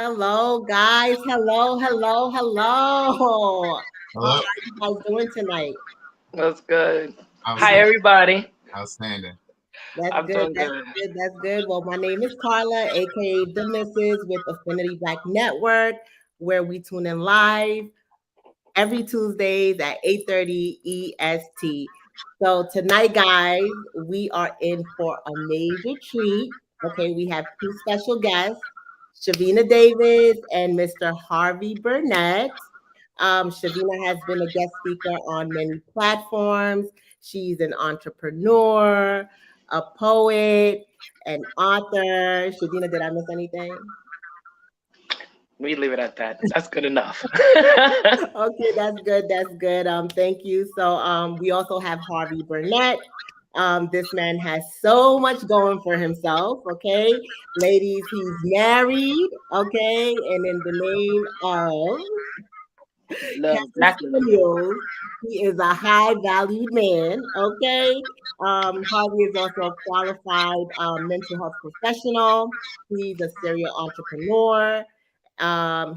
Hello, guys. Hello, hello, hello. How Hello. are you guys doing tonight? That's good. Hi, Outstanding. everybody. Outstanding. That's I'm good. doing That's good. good. That's good. Well, my name is Carla, aka The Missus with Affinity Black Network, where we tune in live every Tuesdays at 8:30 EST. So tonight, guys, we are in for a major treat. Okay, we have two special guests, Shavina Davis and Mr. Harvey Burnett. Shavina has been a guest speaker on many platforms. She's an entrepreneur, a poet, an author. Shavina, did I miss anything? We leave it at that. That's good enough. Okay, that's good. That's good. Thank you. So, we also have Harvey Burnett. This man has so much going for himself. Okay, ladies, he's married. Okay, and in the name of Love Catherine Jacqueline. Mules, he is a high valued man. Okay, Harvey is also a qualified mental health professional. He's a serial entrepreneur.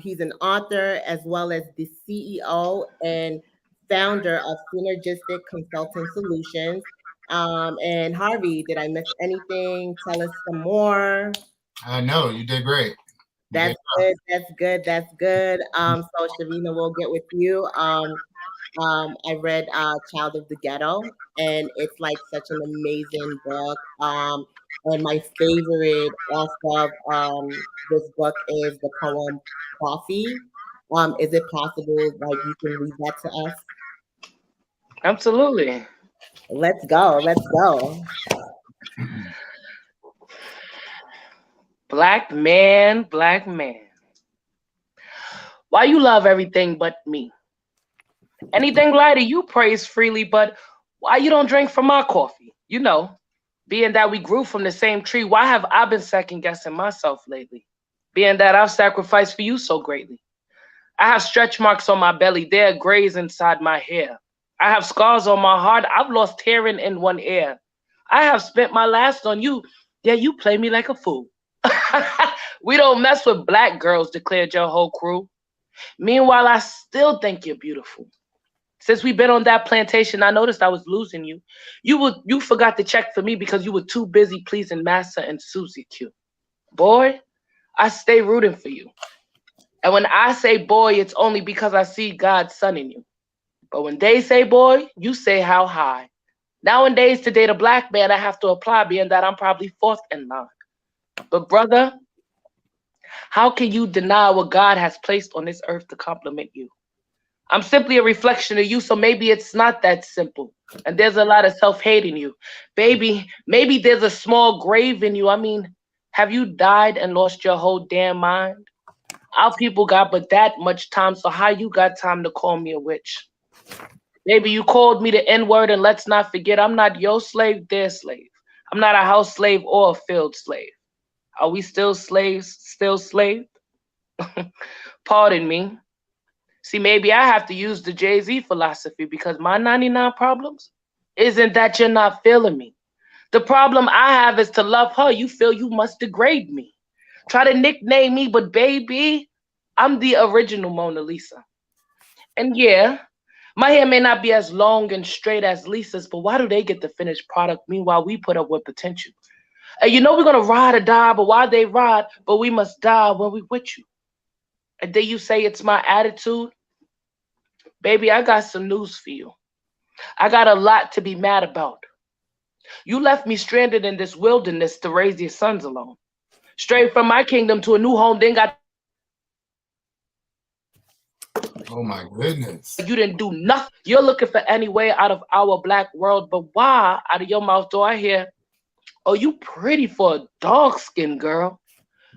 He's an author as well as the CEO and founder of Synergistic Consulting Solutions. And Harvey, did I miss anything? Tell us some more. No, you did great. You did That's good. That's good. That's good. So Shavina, we'll get with you. I read Child of the Ghetto, and it's like such an amazing book. And my favorite off of this book is the poem Coffee. Is it possible like you can read that to us? Absolutely. Let's go. Let's go. Black man, black man. Why you love everything but me? Anything lighter you praise freely, but why you don't drink from my coffee? Being that we grew from the same tree, why have I been second guessing myself lately? Being that I've sacrificed for you so greatly. I have stretch marks on my belly, there are grays inside my hair. I have scars on my heart, I've lost hearing in one ear. I have spent my last on you, yeah, you play me like a fool. We don't mess with black girls, declared your whole crew. Meanwhile, I still think you're beautiful. Since we've been on that plantation, I noticed I was losing you. You forgot to check for me because you were too busy pleasing Massa and Susie Q. Boy, I stay rooting for you. And when I say boy, it's only because I see God's son in you. But when they say boy, you say how high. Nowadays, to date a black man, I have to apply, being that I'm probably fourth in line. But brother, how can you deny what God has placed on this earth to compliment you? I'm simply a reflection of you, so maybe it's not that simple. And there's a lot of self-hate in you. Baby, maybe there's a small grave in you. I mean, have you died and lost your whole damn mind? Our people got but that much time, so how you got time to call me a witch? Maybe you called me the N-word, and let's not forget, I'm not your slave, their slave. I'm not a house slave or a field slave. Are we still slaves, still slaved? Pardon me. See, maybe I have to use the Jay-Z philosophy because my 99 problems isn't that you're not feeling me. The problem I have is to love her. You feel you must degrade me. Try to nickname me, but baby, I'm the original Mona Lisa. And yeah, my hair may not be as long and straight as Lisa's, but why do they get the finished product? Meanwhile, we put up with potential. And you know we're gonna ride or die, but why they ride? But we must die when we with you. And then you say it's my attitude? Baby, I got some news for you. I got a lot to be mad about. You left me stranded in this wilderness to raise your sons alone. Straight from my kingdom to a new home, then got Oh my goodness. you didn't do nothing. You're looking for any way out of our black world, but why out of your mouth do I hear, oh, you pretty for a dark skinned girl,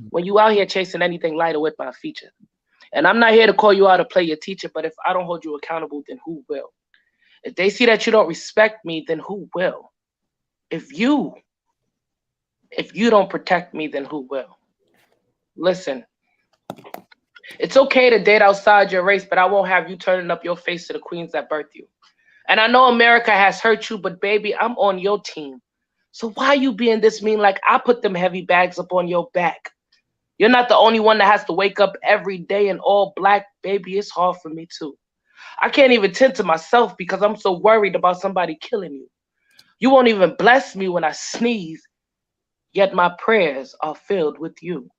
when you out here chasing anything lighter with my features? And I'm not here to call you out to play your teacher, but if I don't hold you accountable, then who will? If they see that you don't respect me, then who will? If you if you don't protect me, then who will? Listen, it's okay to date outside your race, but I won't have you turning up your face to the queens that birthed you. And I know America has hurt you, but baby, I'm on your team. So why you being this mean like I put them heavy bags up on your back? You're not the only one that has to wake up every day in all black, baby. It's hard for me too. I can't even tend to myself because I'm so worried about somebody killing you. You won't even bless me when I sneeze, yet my prayers are filled with you.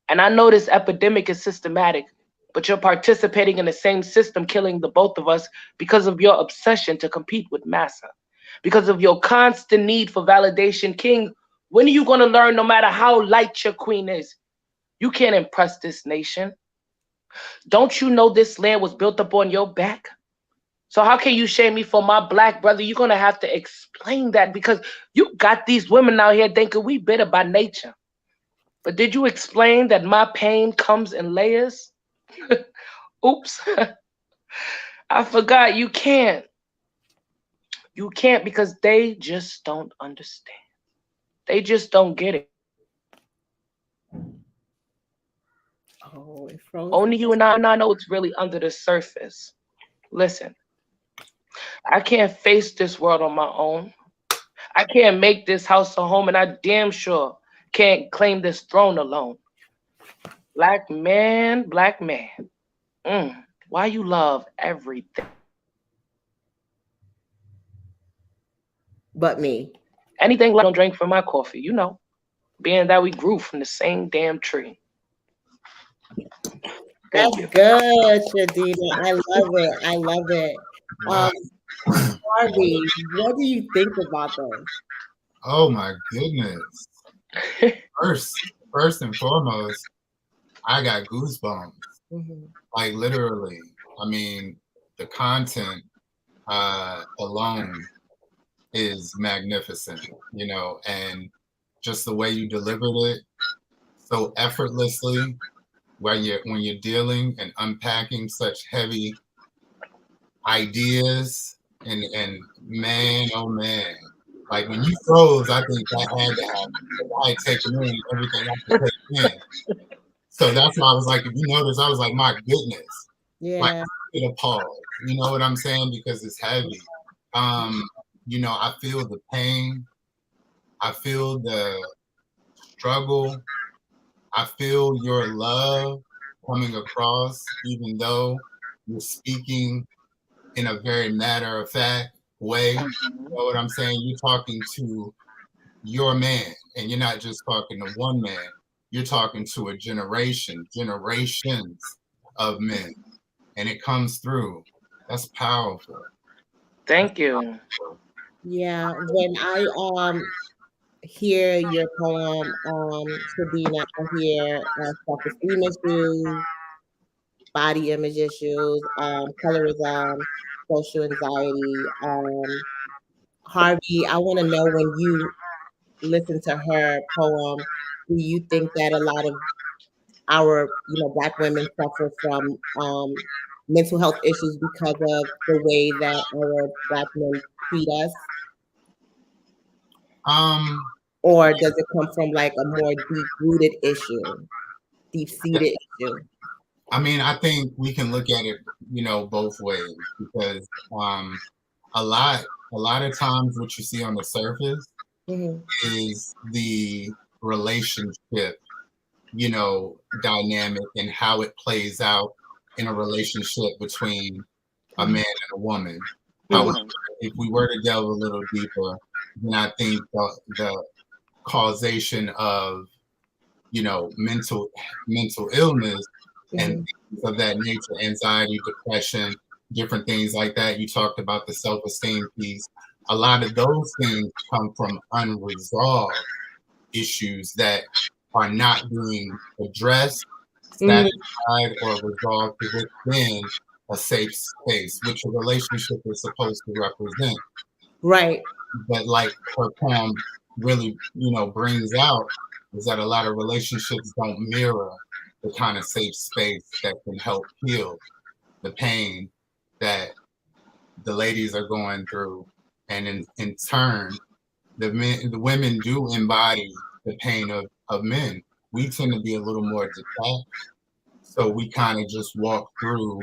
And I know this epidemic is systematic, but you're participating in the same system killing the both of us because of your obsession to compete with massa, because of your constant need for validation. King, when are you going to learn no matter how light your queen is? You can't impress this nation. Don't you know this land was built up on your back? So how can you shame me for my black brother? You're gonna have to explain that because you got these women out here thinking we bitter by nature. But did you explain that my pain comes in layers? Oops. I forgot you can't. You can't because they just don't understand. They just don't get it. Oh, it froze. Only you and I know what's really under the surface. Listen, I can't face this world on my own. I can't make this house a home, and I damn sure can't claim this throne alone. Black man, why you love everything? But me. Anything like don't drink from my coffee, being that we grew from the same damn tree. Thank That's you. good, Shadina. I love it. I love it. Harvey, what do you think about this? Oh my goodness. First and foremost, I got goosebumps. Mm-hmm. Like literally. I mean, the content alone is magnificent, and just the way you delivered it so effortlessly when you're dealing and unpacking such heavy ideas and man, oh man. Like when you froze, I think that had to happen. I had taken in everything I could take in. So that's why I was like, if you notice, I was like, my goodness. Like Yeah. I a pause. You know what I'm saying? Because it's heavy. I feel the pain. I feel the struggle. I feel your love coming across, even though you're speaking in a very matter of fact way. You know what I'm saying? You're talking to your man, and you're not just talking to one man. You're talking to a generations of men, and it comes through. That's powerful. Thank you. Yeah. When I hear your poem, Sabina, I hear self-esteem issues, body image issues, colorism, social anxiety. Harvey, I want to know when you listen to her poem, do you think that a lot of our, Black women suffer from mental health issues because of the way that our Black men treat us? Or does it come from like a more deep-rooted issue, deep-seated issue? I mean, I think we can look at it, both ways because a lot of times what you see on the surface is the relationship, dynamic and how it plays out in a relationship between a man and a woman. However, if we were to delve a little deeper, then I think the causation of mental illness and things of that nature, anxiety, depression, different things like that. You talked about the self-esteem piece. A lot of those things come from unresolved issues that are not being addressed, satisfied, or resolved within a safe space, which a relationship is supposed to represent. Right. But like her poem really, brings out is that a lot of relationships don't mirror the kind of safe space that can help heal the pain that the ladies are going through. And in turn, the women do embody the pain of men. We tend to be a little more detached. So we kind of just walk through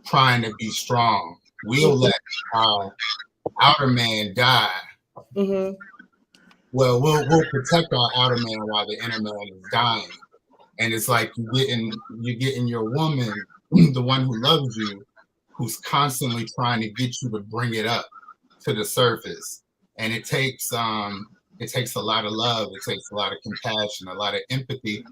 trying to be strong. We'll let our outer man die. Well, we'll protect our outer man while the inner man is dying. And it's like you're getting your woman, the one who loves you, who's constantly trying to get you to bring it up to the surface. And it takes a lot of love, it takes a lot of compassion, a lot of empathy.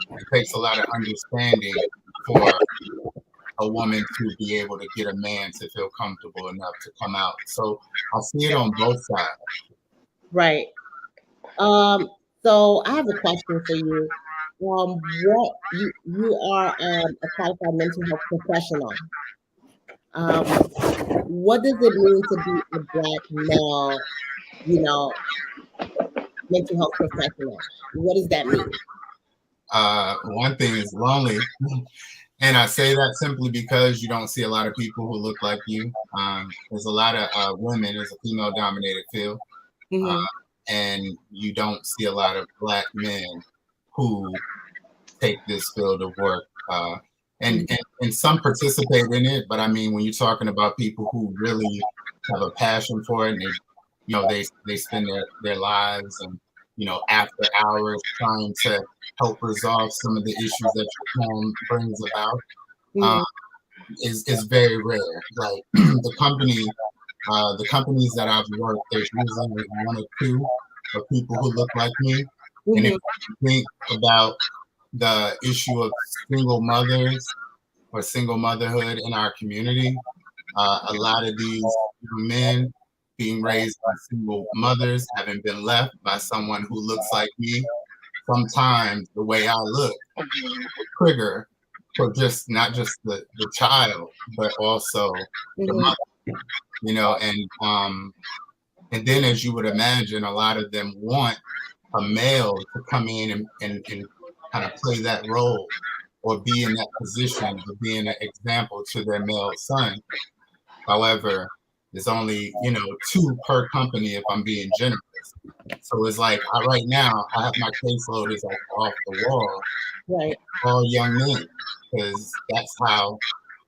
It takes a lot of understanding for a woman to be able to get a man to feel comfortable enough to come out. So I see it on both sides. Right. So I have a question for you. What you are a qualified mental health professional. Um, what does it mean to be a black male, you know, mental health professional? What does that mean? One thing is lonely. And I say that simply because you don't see a lot of people who look like you. There's a lot of women, it's a female dominated field. Mm-hmm. And you don't see a lot of black men who take this field of work. And some participate in it, but I mean, when you're talking about people who really have a passion for it, and they spend their lives and after hours trying to help resolve some of the issues that your poem brings about, is very rare. Like the companies that I've worked, there's usually one or two of people who look like me. And if you think about the issue of single mothers or single motherhood in our community, a lot of these men being raised by single mothers, having been left by someone who looks like me, sometimes the way I look will trigger for not just the child, but also the mother, and then as you would imagine, a lot of them want a male to come in and kind of play that role or be in that position of being an example to their male son. However, there's only, two per company if I'm being generous. So it's like right now I have my caseload is like off the wall, Right. all young men, because that's how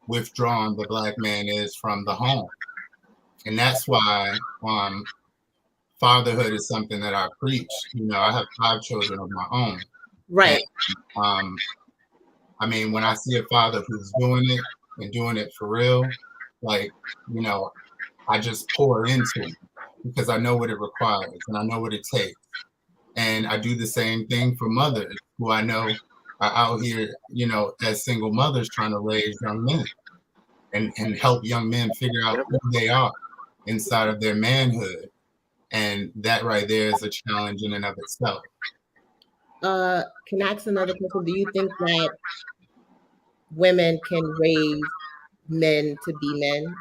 withdrawn the black man is from the home. And that's why fatherhood is something that I preach. I have 5 children of my own. Right. And, I mean, when I see a father who's doing it and doing it for real, like, I just pour into it because I know what it requires and I know what it takes. And I do the same thing for mothers who I know are out here, as single mothers trying to raise young men and help young men figure out who they are inside of their manhood. And that right there is a challenge in and of itself. Can I ask another question? Do you think that women can raise men to be men?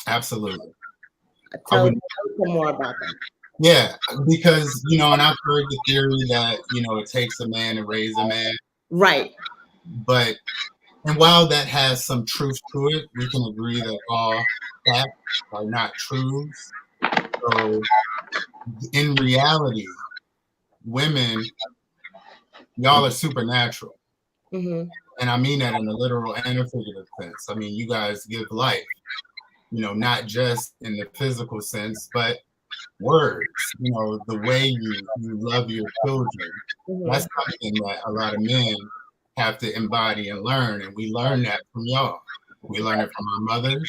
Absolutely. Tell me more about that. Yeah, because, and I've heard the theory that, it takes a man to raise a man. Right. And while that has some truth to it, we can agree that all facts are not truths. So in reality, women, y'all are supernatural. Mm-hmm. And I mean that in a literal and a figurative sense. I mean, you guys give life, not just in the physical sense, but words, the way you love your children. That's something that a lot of men have to embody and learn. And we learn that from y'all. We learn it from our mothers.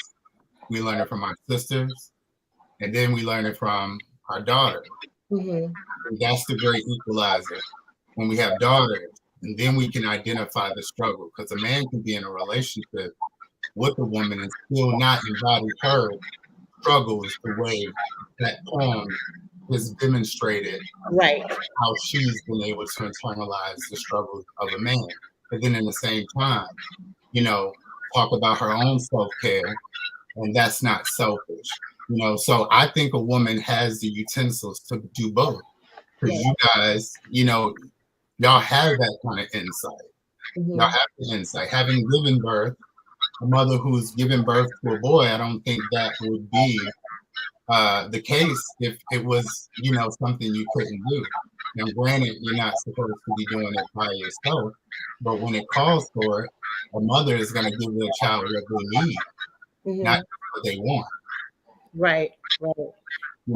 We learn it from our sisters. And then we learn it from our daughters. And that's the great equalizer. When we have daughters, and then we can identify the struggle. Because a man can be in a relationship with a woman and still not embody her struggles the way that poem is demonstrated. Right. How she's been able to internalize the struggles of a man. But then in the same time, talk about her own self-care, and that's not selfish. So I think a woman has the utensils to do both. Because you guys, y'all have that kind of insight. Y'all have the insight. Having given birth, a mother who's given birth to a boy, I don't think that would be the case if it was, something you couldn't do. Now, granted, you're not supposed to be doing it by yourself, but when it calls for it, a mother is going to give their child what they need, not what they want. Right, right.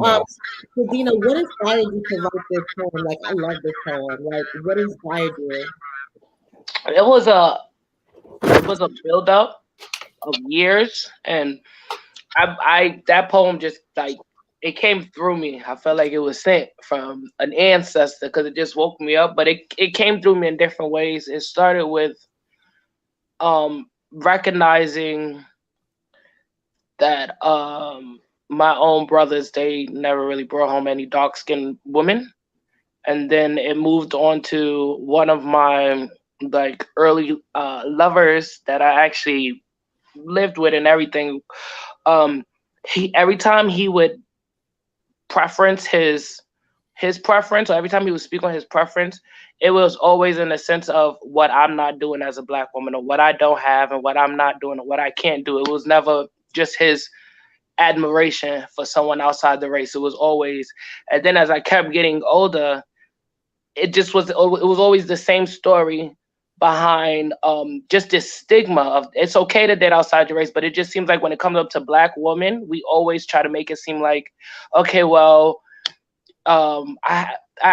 Um, Yes. so Dina, what inspired you to write this poem? Like, I love this poem. Like, what inspired you? It was a build up of years, and I that poem just like it came through me. I felt like it was sent from an ancestor because it just woke me up. But it came through me in different ways. It started with recognizing that my own brothers, they never really brought home any dark skinned women. And then it moved on to one of my like early lovers that I actually lived with and everything. Um he every time he would preference his preference, or every time he would speak on his preference, it was always in the sense of what I'm not doing as a black woman, or what I don't have and what I'm not doing or what I can't do. It was never just his admiration for someone outside the race. It was always, and then as I kept getting older, it was always the same story behind just this stigma of it's okay to date outside your race, but it just seems like when it comes up to black women, we always try to make it seem like, okay, well, I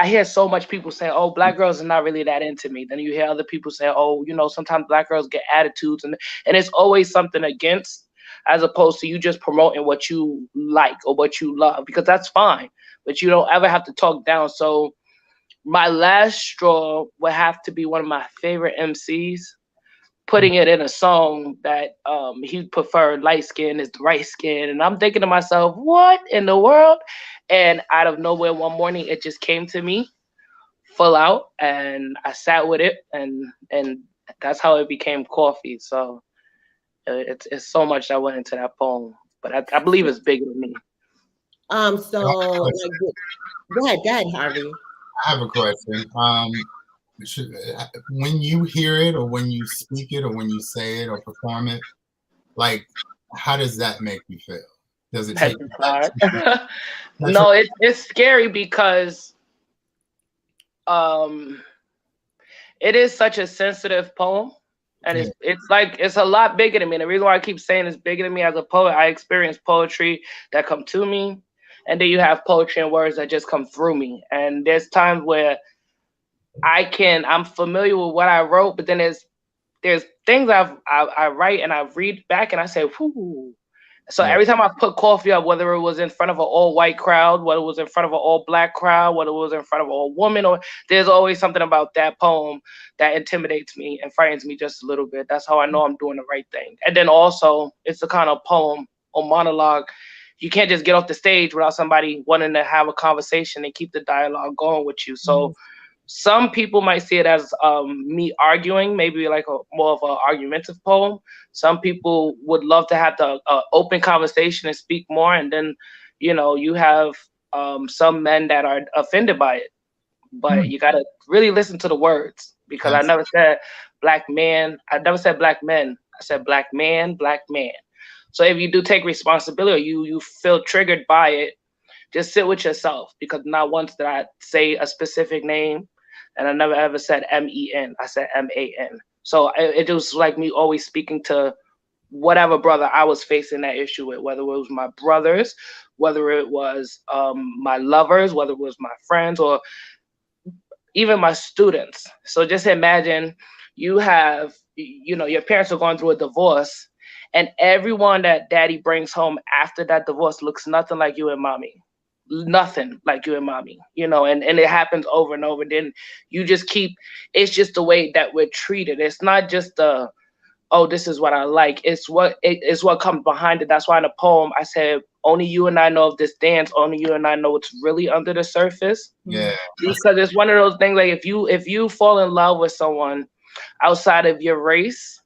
hear so much people say, "Oh, black girls are not really that into me." Then you hear other people say, "Oh, sometimes black girls get attitudes," and it's always something against, as opposed to you just promoting what you like or what you love, because that's fine, but you don't ever have to talk down. So my last straw would have to be one of my favorite MCs putting it in a song that he preferred light skin is the right skin. And I'm thinking to myself, what in the world? And out of nowhere, one morning, it just came to me full out, and I sat with it, and that's how it became coffee. So it's so much that went into that poem, but I believe it's bigger than me. So like, go ahead, Harvey. I have a question. Should, when you hear it, or when you speak it, or when you say it, or perform it, like, how does that make you feel? Does it take you back Petrified. to No, it's scary because um it is such a sensitive poem, and yeah, it's like it's a lot bigger than me. And the reason why I keep saying it's bigger than me, as a poet, I experience poetry that come to me, and then you have poetry and words that just come through me. And there's times where I'm familiar with what I wrote, but then there's things I write and I read back and I say, whoo. So yeah, every time I put coffee up, whether it was in front of an all white crowd, whether it was in front of an all black crowd, whether it was in front of an all woman, or there's always something about that poem that intimidates me and frightens me just a little bit. That's how I know I'm doing the right thing. And then also, it's the kind of poem or monologue you can't just get off the stage without somebody wanting to have a conversation and keep the dialogue going with you. So some people might see it as me arguing, maybe like a more of an argumentative poem. Some people would love to have the open conversation and speak more, and then you have some men that are offended by it. But you gotta really listen to the words, because I that's never said black man. I never said black men. I said black man, black man. So if you do take responsibility, or you feel triggered by it, just sit with yourself, because not once did I say a specific name, and I never ever said MEN. I said MAN. So it was like me always speaking to whatever brother I was facing that issue with, whether it was my brothers, whether it was my lovers, whether it was my friends, or even my students. So just imagine your parents are going through a divorce, and everyone that daddy brings home after that divorce looks nothing like you and mommy, nothing like you and mommy, and it happens over and over. Then you just keep, it's just the way that we're treated. It's not just the, oh, this is what I like. It's what comes behind it. That's why in the poem I said, only you and I know of this dance. Only you and I know what's really under the surface. yeah, Because it's one of those things, like if you fall in love with someone outside of your race,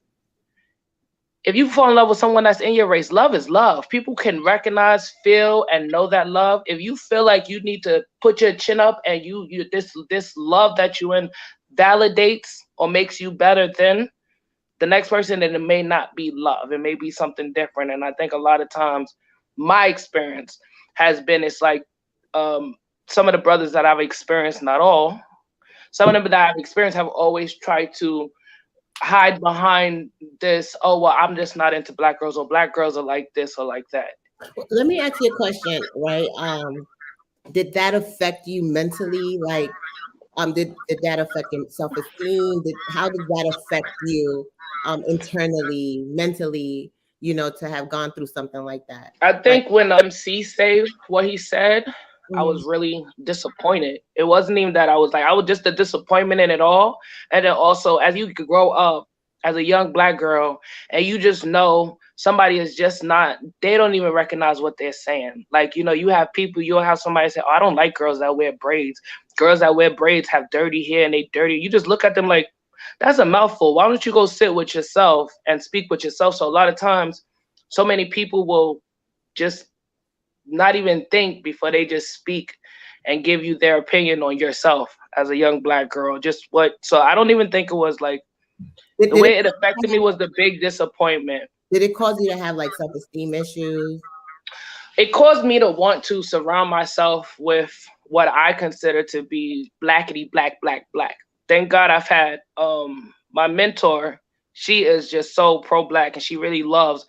if you fall in love with someone that's in your race, love is love. People can recognize, feel, and know that love. If you feel like you need to put your chin up, and this love that you in validates or makes you better than the next person, then it may not be love. It may be something different. And I think a lot of times my experience has been, it's like some of the brothers that I've experienced, not all, some of them that I've experienced have always tried to hide behind this, oh, well, I'm just not into black girls, or black girls are like this or like that. Let me ask you a question, right? Did that affect you mentally? Like, did that affect your self-esteem? How did that affect you internally, mentally, to have gone through something like that? I Like, think when MC said what he said, I mhm. was really disappointed. It wasn't even that I was just a disappointment in it all. And then also, as you could grow up as a young black girl, and you just know somebody is just not, they don't even recognize what they're saying. Like, you have people, you'll have somebody say, "Oh, I don't like girls that wear braids. Girls that wear braids have dirty hair and they dirty." You just look at them like, that's a mouthful. Why don't you go sit with yourself and speak with yourself? So a lot of times, so many people will just not even think before they just speak and give you their opinion on yourself as a young black girl. Just what, so I don't even think it was like did, the did it way it affected me was the big disappointment. did it cause you to have like self-esteem issues? It caused me to want to surround myself with what I consider to be blackity black, black, black. Thank God I've had my mentor. She is just so pro black and she really loves,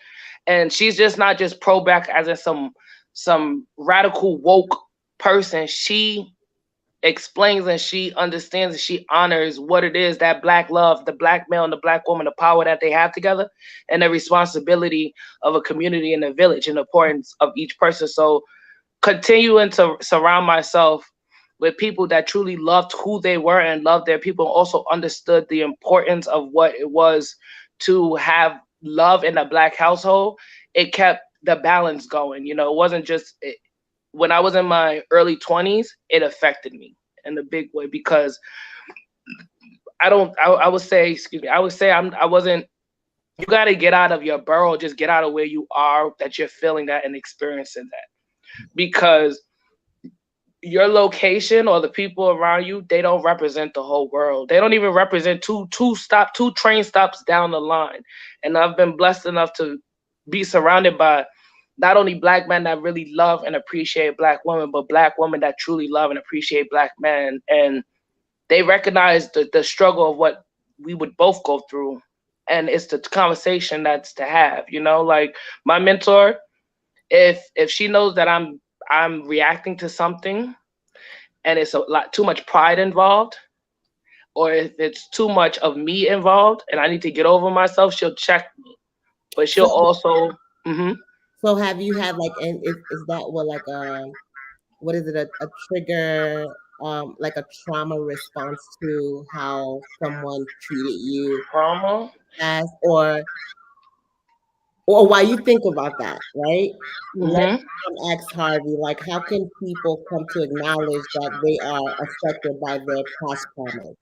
and she's just not just pro black as in some radical woke person. She explains and she understands and she honors what it is that black love, the black male and the black woman, the power that they have together, and the responsibility of a community and a village and the importance of each person. So continuing to surround myself with people that truly loved who they were and loved their people, and also understood the importance of what it was to have love in a black household. It kept the balance going. It wasn't just when I was in my early 20s, it affected me in a big way because I would say, excuse me, I would say I wasn't, you got to get out of your burrow, just get out of where you are, that you're feeling that and experiencing that. Because your location or the people around you, they don't represent the whole world. They don't even represent two train stops down the line. And I've been blessed enough to be surrounded by not only black men that really love and appreciate black women, but black women that truly love and appreciate black men. And they recognize the struggle of what we would both go through. And it's the conversation that's to have, like my mentor, if she knows that I'm reacting to something and it's a lot too much pride involved, or if it's too much of me involved and I need to get over myself, she'll check me. But she'll So, also, hmm so have you had like, and is that what like what is it, a trigger, like a trauma response to how someone treated you trauma. as, or why you think about that, right? Let hmm me ask Harvey, like, how can people come to acknowledge that they are affected by their past traumas?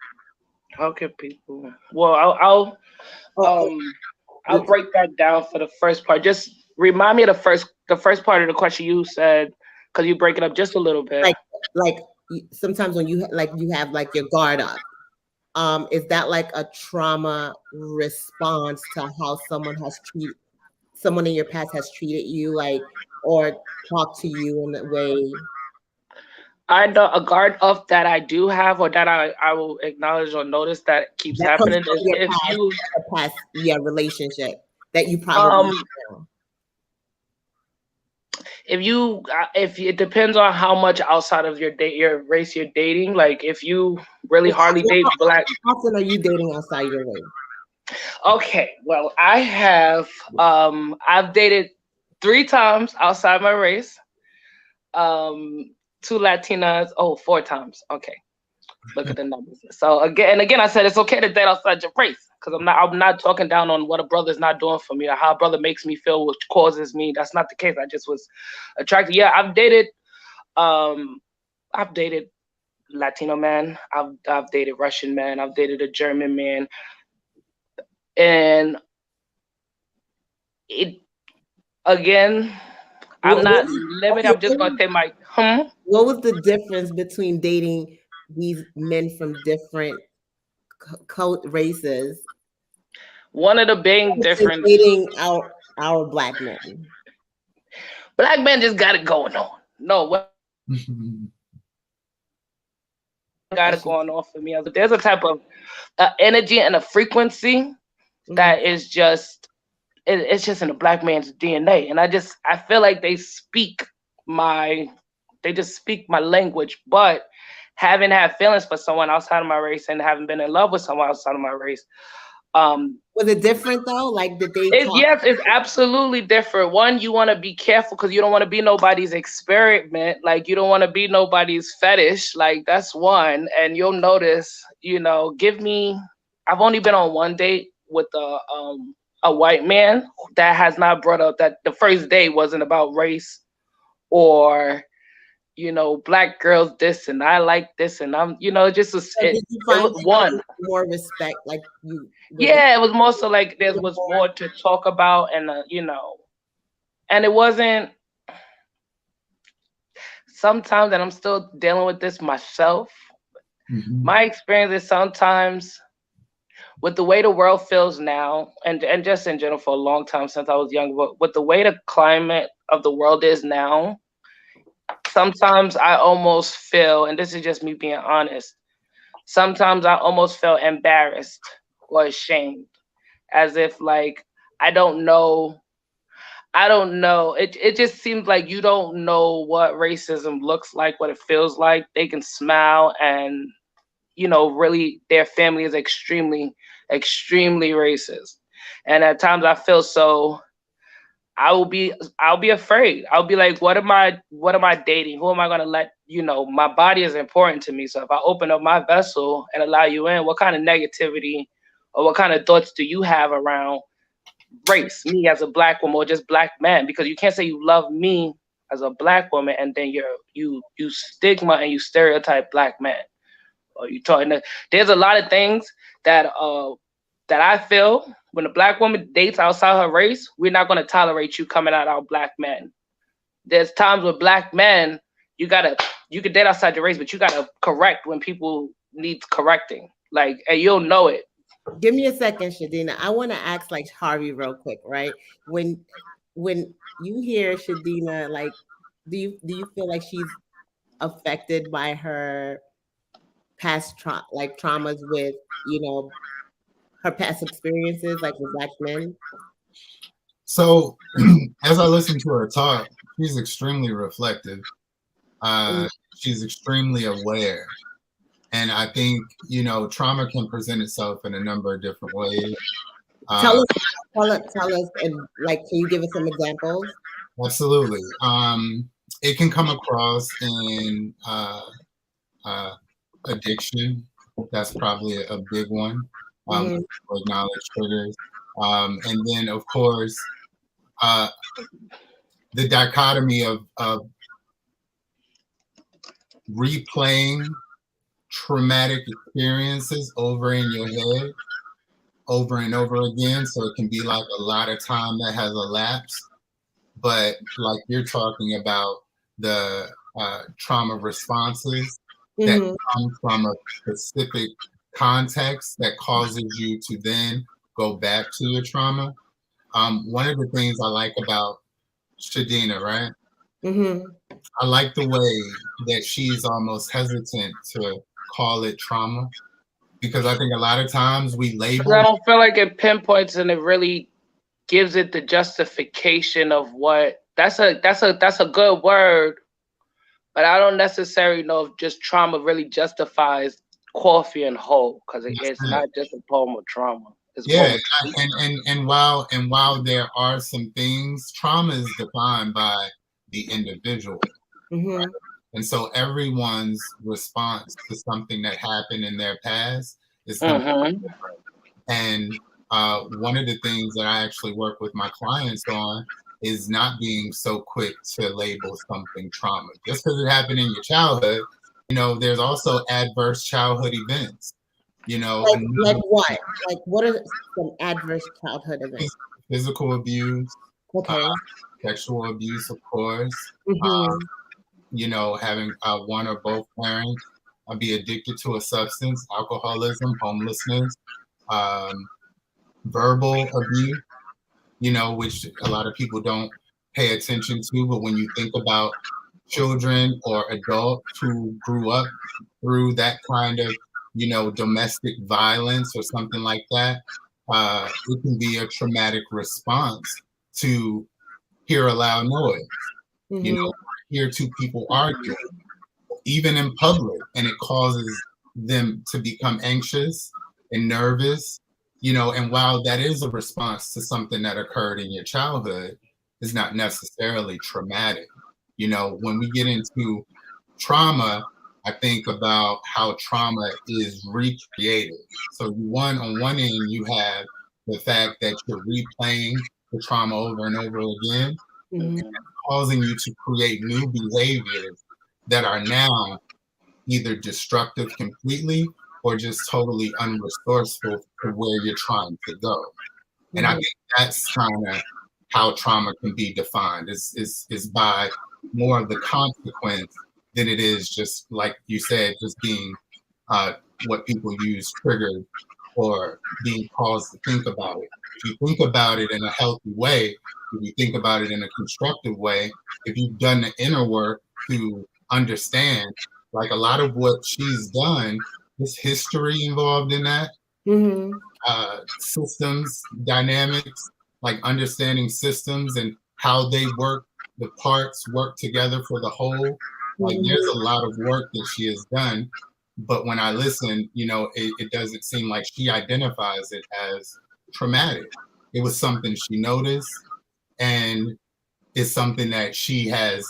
How can people? Well, um I'll Oh, break that down for the first part. Just remind me of the first part of the question you said, because you break it up just a little bit. like like sometimes when you have like your guard up, is that like a trauma response to how someone in your past has treated you, like, or talked to you in a way I know a guard up that I do have, or that I will acknowledge or notice that keeps that comes happening from is your if you past, yeah, relationship that you probably um have now? if it depends on how much outside of your race you're dating. Like if you really hardly date black. How often are you dating outside your race? Okay, well I've dated 3 times outside my race. Two Latinas. Oh, 4 times. Okay, look at the numbers. So again, I said it's okay to date outside your race because I'm not talking down on what a brother's not doing for me or how a brother makes me feel, which causes me. That's not the case. I just was attracted. Yeah, Um, I've dated Latino man. I've dated Russian man. I've dated a German man, and it again. I'm What, not what, limited. okay, I'm just gonna say my hmm. what was the difference between dating these men from different races One of the big and difference. dating our black men? Black men just got it going on. No, what got it That's just, going on for me? There's a type of energy and a frequency mhm. that is just it's just in a black man's DNA, and I feel like they just speak my language, but having had feelings for someone outside of my race and having been in love with someone outside of my race, Was it different though? Like, did they talk? yes, it's absolutely different. One, you want to be careful because you don't want to be nobody's experiment. Like, you don't want to be nobody's fetish. Like, that's one. And you'll notice, I've only been on one date with a white man that has not brought up that the first date wasn't about race or, black girls this and I like this and I'm, just So did you find was one. more respect? Like you? Yeah, it was more so like there was more to talk about, and and it wasn't. Sometimes, and I'm still dealing with this myself. Mm-hmm. My experience is sometimes with the way the world feels now, and just in general for a long time since I was young, but with the way the climate of the world is now, sometimes I almost feel, and this is just me being honest, sometimes I almost feel embarrassed or ashamed, as if like I don't know. I don't know. It just seems like you don't know what racism looks like, what it feels like. They can smile and really their family is extremely, extremely racist. And at times I feel so I'll be afraid. I'll be like, what am I dating? Who am I gonna let, my body is important to me. So if I open up my vessel and allow you in, what kind of negativity or what kind of thoughts do you have around race, me as a black woman or just black men? Because you can't say you love me as a black woman and then you stigma and you stereotype black men. Or you talking there's a lot of things that that I feel when a black woman dates outside her race, we're not going to tolerate you coming at our black men. There's times with black men, you can date outside your race, but you gotta correct when people need correcting. Like, and you'll know it. Give me a second, Shadina. I want to ask like Harvey real quick, right? When you hear Shadina, like, do you feel like she's affected by her past traumas with her past experiences like with black men? So as I listen to her talk, she's extremely reflective. She's extremely aware. And I think, trauma can present itself in a number of different ways. Tell us, and like, can you give us some examples? Absolutely. It can come across in addiction. That's probably a big one. Acknowledge triggers. And then, of course, the dichotomy of replaying traumatic experiences over in your head over and over again. So it can be like a lot of time that has elapsed. But like you're talking about the trauma responses that come from a specific context that causes you to then go back to your trauma. One of the things I like about Shadina, right? I like the way that she's almost hesitant to call it trauma, because I think a lot of times we label. I don't feel like it pinpoints and it really gives it the justification of what that's a good word, but I don't necessarily know if just trauma really justifies Coffee and Whole, because it's not just a poem of trauma. It's and while there are some things, trauma is defined by the individual. Right? And so everyone's response to something that happened in their past is different. And one of the things that I actually work with my clients on is not being so quick to label something trauma. Just because it happened in your childhood, there's also adverse childhood events. Like what? Like, what are some adverse childhood events? Physical abuse, okay, sexual abuse, of course. Having one or both parents be addicted to a substance, alcoholism, homelessness, verbal abuse, which a lot of people don't pay attention to. But when you think about children or adults who grew up through that kind of, domestic violence or something like that, it can be a traumatic response to hear a loud noise. You know, hear two people arguing, even in public, and it causes them to become anxious and nervous. You know, and while that is a response to something that occurred in your childhood, it's not necessarily traumatic. You know, when we get into trauma, I think about how trauma is recreated. So on one end, you have the fact that you're replaying the trauma over and over again, causing you to create new behaviors that are now either destructive completely or just totally unresourceful to where you're trying to go. And I think that's kind of how trauma can be defined is by more of the consequence than it is just, like you said, just being what people use triggered or being caused to think about it. If you think about it in a healthy way, if you think about it in a constructive way, if you've done the inner work to understand, like a lot of what she's done, there's history involved in that. Systems, dynamics, like understanding systems and how they work, the parts work together for the whole. Like there's a lot of work that she has done, but when I listen, you know, it doesn't seem like she identifies it as traumatic. It was something she noticed, and it's something that she has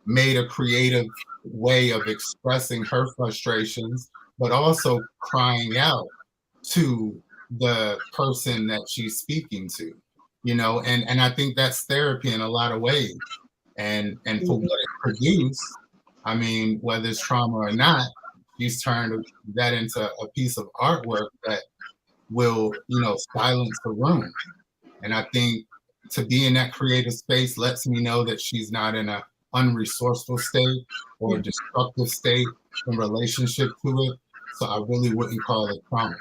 made a creative way of expressing her frustrations, but also crying out to the person that she's speaking to, you know, and I think that's therapy in a lot of ways. And for what it produced, I mean, whether it's trauma or not, she's turned that into a piece of artwork that will, you know, silence the room. And I think to be in that creative space lets me know that she's not in a unresourceful state or a destructive state in relationship to it. So I really wouldn't call it trauma.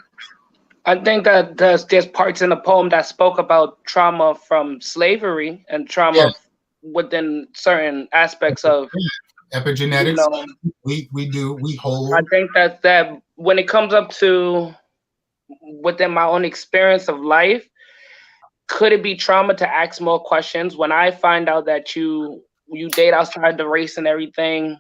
I think that there's parts in the poem that spoke about trauma from slavery and trauma within certain aspects of epigenetics. know, we hold. I think that when it comes up to within my own experience of life, could it be trauma to ask more questions? When I find out that you date outside the race and everything,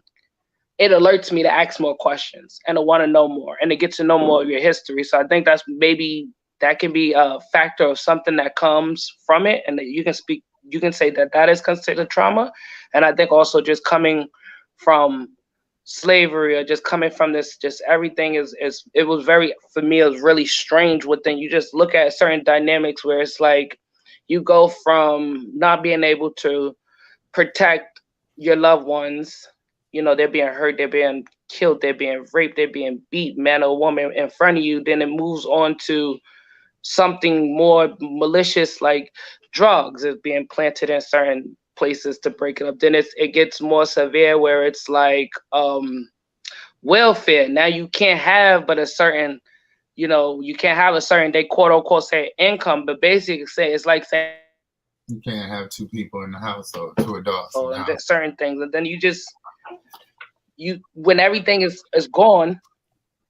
it alerts me to ask more questions and to want to know more and to get to know more of your history. So I think that's maybe that can be a factor of something that comes from it, and that you can say that is considered trauma. And I think also just coming from slavery or just coming from this, just everything is it was very, for me, it was really strange within. You just look at certain dynamics where it's like you go from not being able to protect your loved ones, you know, they're being hurt, they're being killed, they're being raped, they're being beat, man or woman, in front of you. Then it moves on to something more malicious, like drugs is being planted in certain places to break it up. Then it gets more severe where it's like welfare. Now you can't have but a certain, you know, you can't have a certain, they quote unquote say income, but basically say it's like saying you can't have two people in the house or two adults in the house. Certain things, and then when everything is gone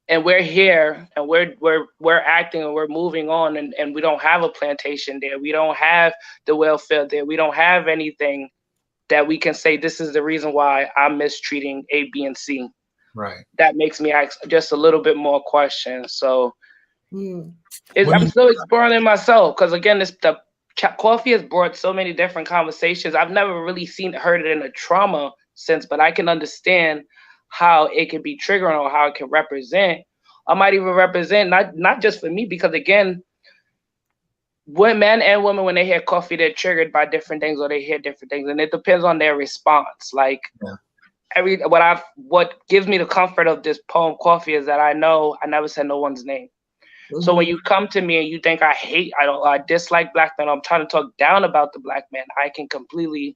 and we're here and we're acting and we're moving on, and we don't have a plantation there, we don't have the welfare there, we don't have anything that we can say this is the reason why I'm mistreating A, B, and C. Right. That makes me ask just a little bit more questions. So I'm still exploring it myself, because again, the coffee has brought so many different conversations. I've never really heard it in a trauma sense, but I can understand how it can be triggering or how it can represent. I might even represent not just for me, because again, men and women, when they hear coffee, they're triggered by different things or they hear different things, and it depends on their response. Like what gives me the comfort of this poem Coffee is that I know I never said no one's name. So when you come to me and you think I dislike black men, I'm trying to talk down about the black man, I can completely,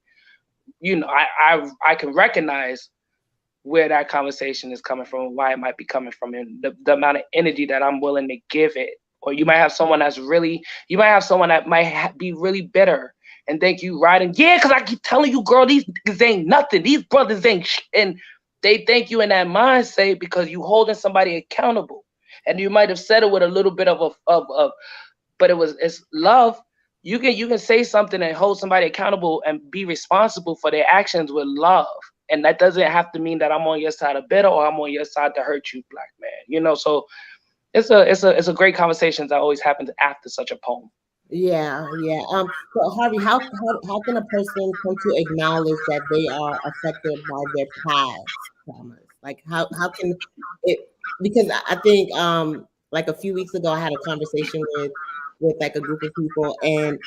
you know, I can recognize where that conversation is coming from and why it might be coming from, and the amount of energy that I'm willing to give it. Or you might have someone that might be really bitter and think you right, and because I keep telling you, girl, these niggas ain't nothing, these brothers ain't and they think you in that mindset because you holding somebody accountable. And you might have said it with a little bit of but it's love. You can say something and hold somebody accountable and be responsible for their actions with love. And that doesn't have to mean that I'm on your side of bitter or I'm on your side to hurt you, black man. So it's a great conversation that always happens after such a poem. Yeah, yeah. So Harvey, how can a person come to acknowledge that they are affected by their past traumas? Like how can it? Because I think like a few weeks ago I had a conversation with like a group of people, and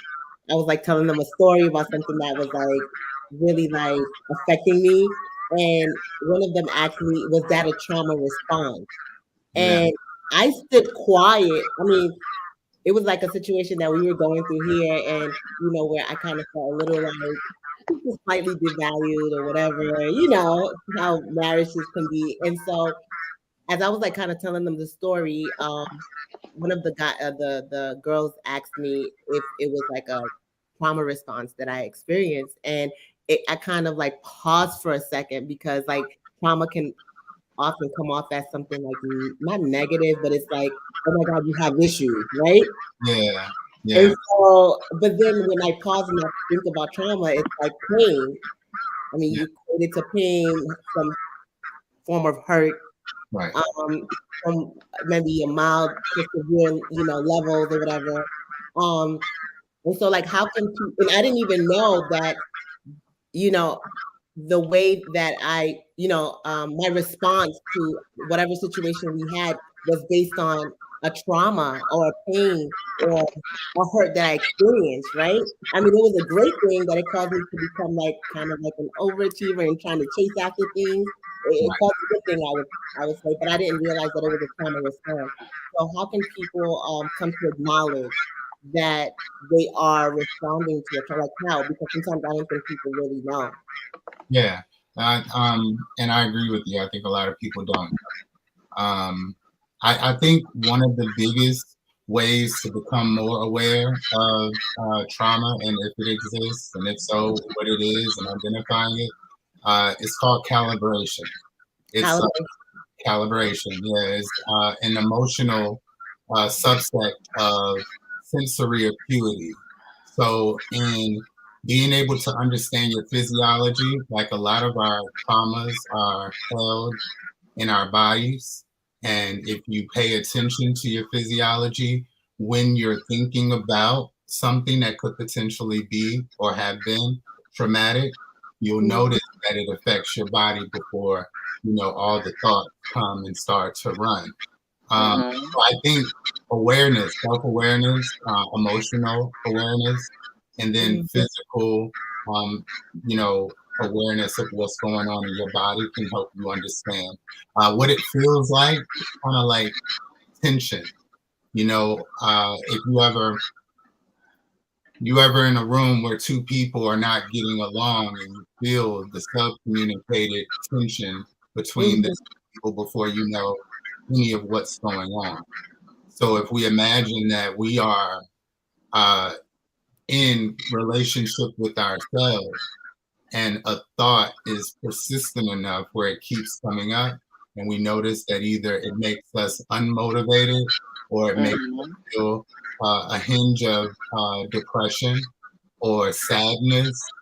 I was like telling them a story about something that was like really like affecting me, and one of them asked me, "Was that a trauma response?" Yeah. And I stood quiet. I mean, it was like a situation that we were going through here, and where I kind of felt a little like just slightly devalued or whatever, how marriages can be. And so as I was like kind of telling them the story, one of the girls asked me if it was like a trauma response that I experienced, and I kind of like paused for a second because like trauma can often come off as something like not negative, but it's like, oh my God, you have issues, right? Yeah. Yeah. And so, but then when I pause and I think about trauma, it's like pain. I mean, Yeah. you equate it to pain, some form of hurt, Right. from maybe a mild to severe, levels or whatever. And so like, how can people, and I didn't even know that, you know, the way that my response to whatever situation we had was based on a trauma or a pain or a hurt that I experienced, right? I mean, it was a great thing that it caused me to become like kind of like an overachiever and trying to chase after things. It Right. caused a good thing, I would say, but I didn't realize that it was a trauma response. So how can people come to acknowledge that they are responding to a trauma? Like how? Because sometimes I don't think people really know. Yeah. And I agree with you. I think a lot of people don't. Um, I think one of the biggest ways to become more aware of trauma and if it exists, and if so, what it is, and identifying it, it's called calibration. It's Calibration. calibration. Yeah, it's an emotional subset of sensory acuity. So, in being able to understand your physiology, like a lot of our traumas are held in our bodies. And if you pay attention to your physiology when you're thinking about something that could potentially be or have been traumatic, you'll notice that it affects your body before all the thoughts come and start to run. Hmm. So I think awareness, self-awareness, emotional awareness, and then Mhm, physical, um, you know, awareness of what's going on in your body can help you understand what it feels like. It's kind of like tension. If you ever in a room where two people are not getting along and you feel the self-communicated tension between the mhm, two people before you know any of what's going on. So if we imagine that we are uh, in relationship with ourselves and a thought is persistent enough where it keeps coming up, and we notice that either it makes us unmotivated or it makes us Hmm. feel a hinge of depression or sadness,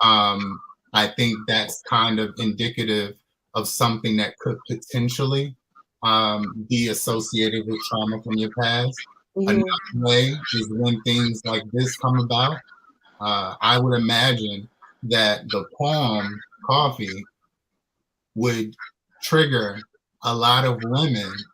um, I think that's kind of indicative of something that could potentially be associated with trauma from your past. Another mhm, way is when things like this come about. I would imagine that the poem Coffee would trigger a lot of women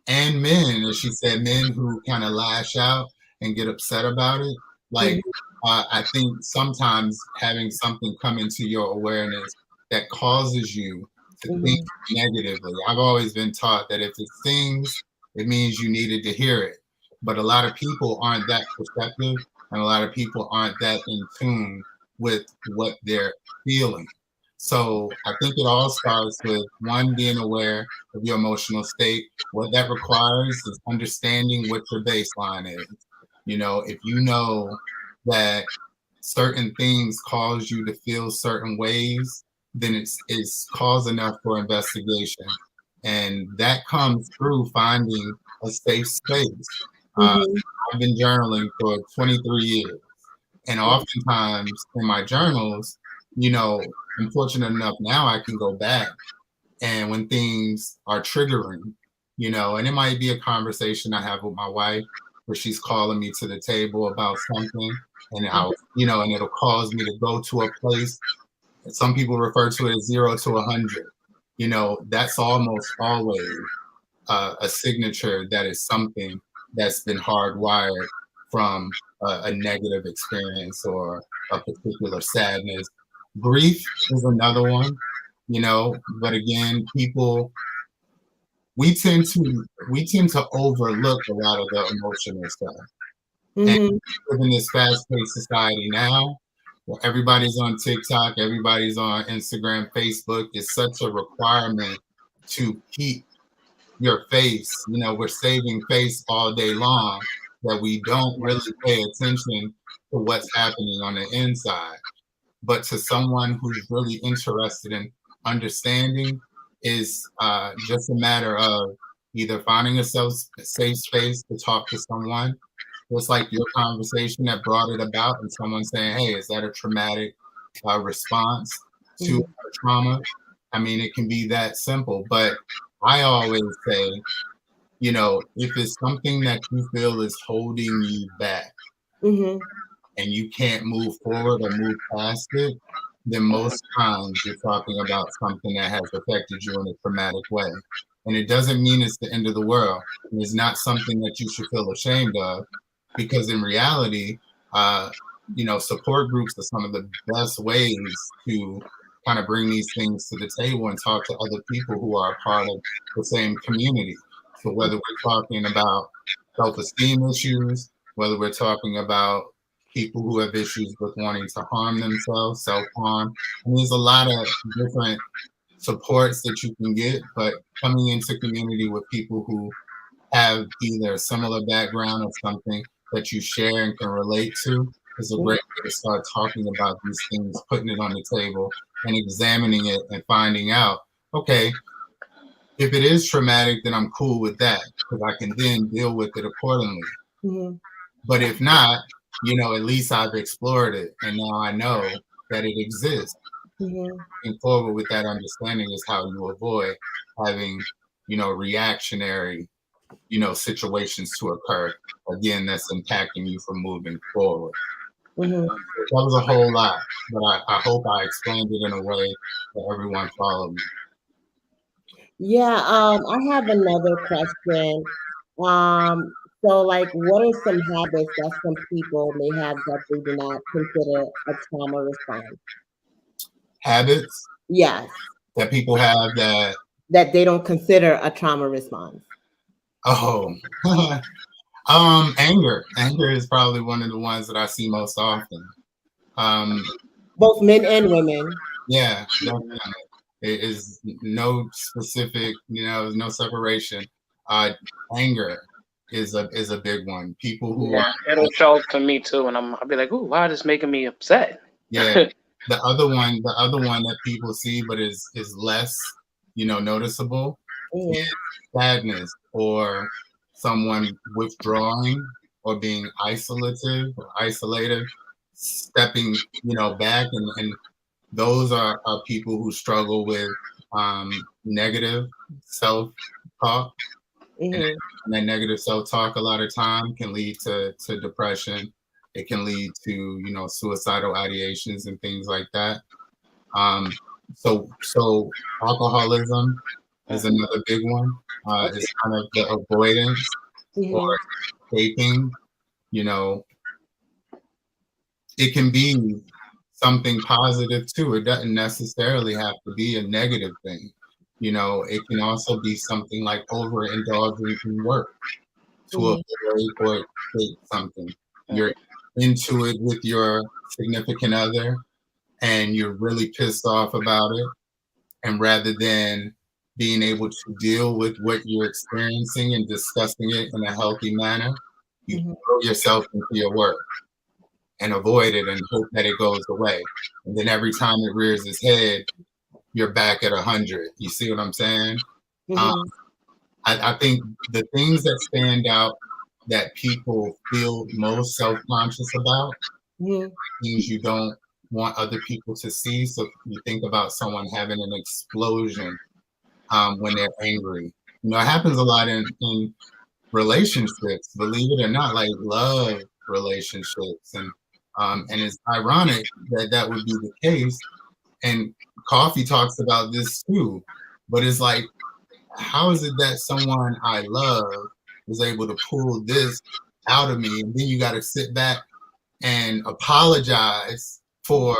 and men, as she said, men who kind of lash out and get upset about it. Like, mhm, I think sometimes having something come into your awareness that causes you to think mhm, negatively. I've always been taught that if it stings, it means you needed to hear it. But a lot of people aren't that perceptive, and a lot of people aren't that in tune with what they're feeling. So I think it all starts with one, being aware of your emotional state. What that requires is understanding what your baseline is. If you know that certain things cause you to feel certain ways, then it's cause enough for investigation. And that comes through finding a safe space. Uh, mhm, I've been journaling for 23 years. And oftentimes in my journals, I'm fortunate enough now I can go back, and when things are triggering, and it might be a conversation I have with my wife where she's calling me to the table about something, and and it'll cause me to go to a place. Some people refer to it as 0 to 100. That's almost always a signature that is something that's been hardwired from a negative experience or a particular sadness. Grief is another one, but again, we tend to overlook a lot of the emotional stuff. And we live in this fast-paced society now, where everybody's on TikTok, everybody's on Instagram, Facebook. It's such a requirement to keep your face. We're saving face all day long that we don't really pay attention to what's happening on the inside. But to someone who's really interested in understanding, is just a matter of either finding a safe space to talk to someone, just like your conversation that brought it about, and someone saying, hey, is that a traumatic response to trauma? I mean, it can be that simple. But I always say, if it's something that you feel is holding you back and you can't move forward or move past it, then most times you're talking about something that has affected you in a traumatic way. And it doesn't mean it's the end of the world. And it's not something that you should feel ashamed of, because in reality, support groups are some of the best ways to kind of bring these things to the table and talk to other people who are a part of the same community. So whether we're talking about self-esteem issues, whether we're talking about people who have issues with wanting to harm themselves, self-harm, and there's a lot of different supports that you can get, but coming into community with people who have either a similar background or something that you share and can relate to is a great way to start talking about these things, putting it on the table and examining it and finding out, okay, if it is traumatic, then I'm cool with that, because I can then deal with it accordingly. But if not, at least I've explored it, and now I know that it exists. Moving forward with that understanding is how you avoid having, reactionary, situations to occur. Again, that's impacting you from moving forward. That was a whole lot, but I hope I explained it in a way that everyone followed me. Yeah, I have another question. So like, what are some habits that some people may have that they do not consider a trauma response? Habits Yes, that people have that that they don't consider a trauma response. Anger. Anger is probably one of the ones that I see most often. Both men and women. Yeah, definitely. It is no specific, no separation. Anger is a big one. People who it'll show up to me too, and I'll be like, "Ooh, why is this making me upset?" Yeah, the other one that people see but is less, noticeable, is sadness, or someone withdrawing or being isolated, stepping, back, and those are people who struggle with negative self-talk. And that negative self-talk a lot of time can lead to depression. It can lead to, suicidal ideations and things like that. So alcoholism is another big one. It's kind of the avoidance or escaping. It can be something positive too. It doesn't necessarily have to be a negative thing. It can also be something like overindulging in work to avoid or escape something. You're into it with your significant other and you're really pissed off about it. And rather than being able to deal with what you're experiencing and discussing it in a healthy manner, you throw yourself into your work and avoid it and hope that it goes away. And then every time it rears its head, you're back at 100. You see what I'm saying? I think the things that stand out that people feel most self-conscious about, things you don't want other people to see. So you think about someone having an explosion when they're angry. You know, it happens a lot in relationships, believe it or not, like love relationships. And it's ironic that that would be the case. And Coffee talks about this too. But it's like, how is it that someone I love was able to pull this out of me? And then you got to sit back and apologize for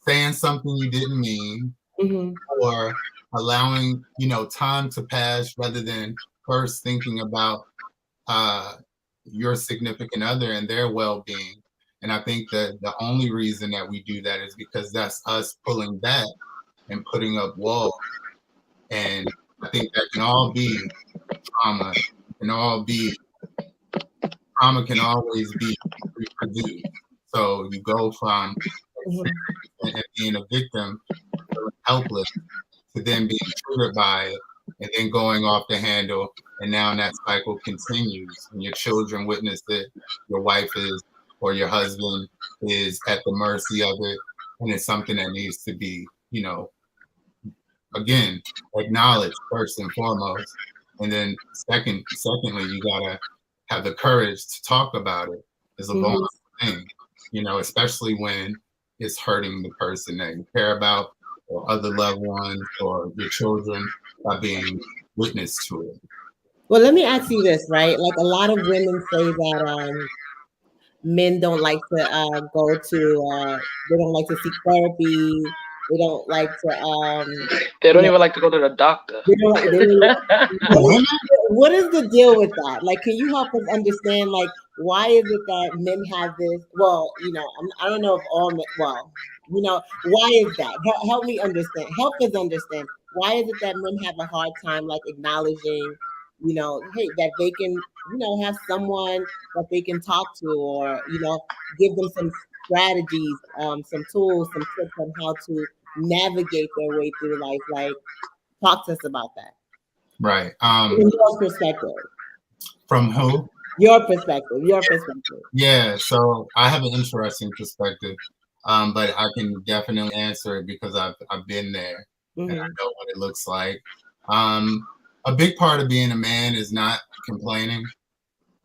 saying something you didn't mean, or allowing, you know, time to pass rather than first thinking about your significant other and their well-being. And I think that the only reason that we do that is because that's us pulling back and putting up walls. And I think that can all be trauma. Trauma can always be reproduced. So you go from being a victim, helpless, to then being triggered by it, and then going off the handle. And now that cycle continues. And your children witness it, your wife is, or your husband is at the mercy of it. And it's something that needs to be, you know, again, acknowledged first and foremost. And then secondly, you gotta have the courage to talk about it. It's a vulnerable thing, you know, especially when it's hurting the person that you care about, or other loved ones, or your children, by being witness to it. Well, let me ask you this, right? Like a lot of women say that men don't like to go to they don't like to seek therapy. They don't like to They you don't know, even like to go to the doctor. they don't like, what is the deal with that? Like, can you help us understand, like, why is it that men have this? Well, you know, I don't know if all men, well, you know, why is that? Help me understand. Help us understand. Why is it that men have a hard time, like, acknowledging, you know, hey, that they can, you know, have someone that they can talk to, or, you know, give them some strategies, some tools, some tips on how to navigate their way through life. Like, talk to us about that. Right. From your perspective. From who? Your perspective. Your perspective. Yeah, so I have an interesting perspective, but I can definitely answer it because I've been there and I know what it looks like. A big part of being a man is not complaining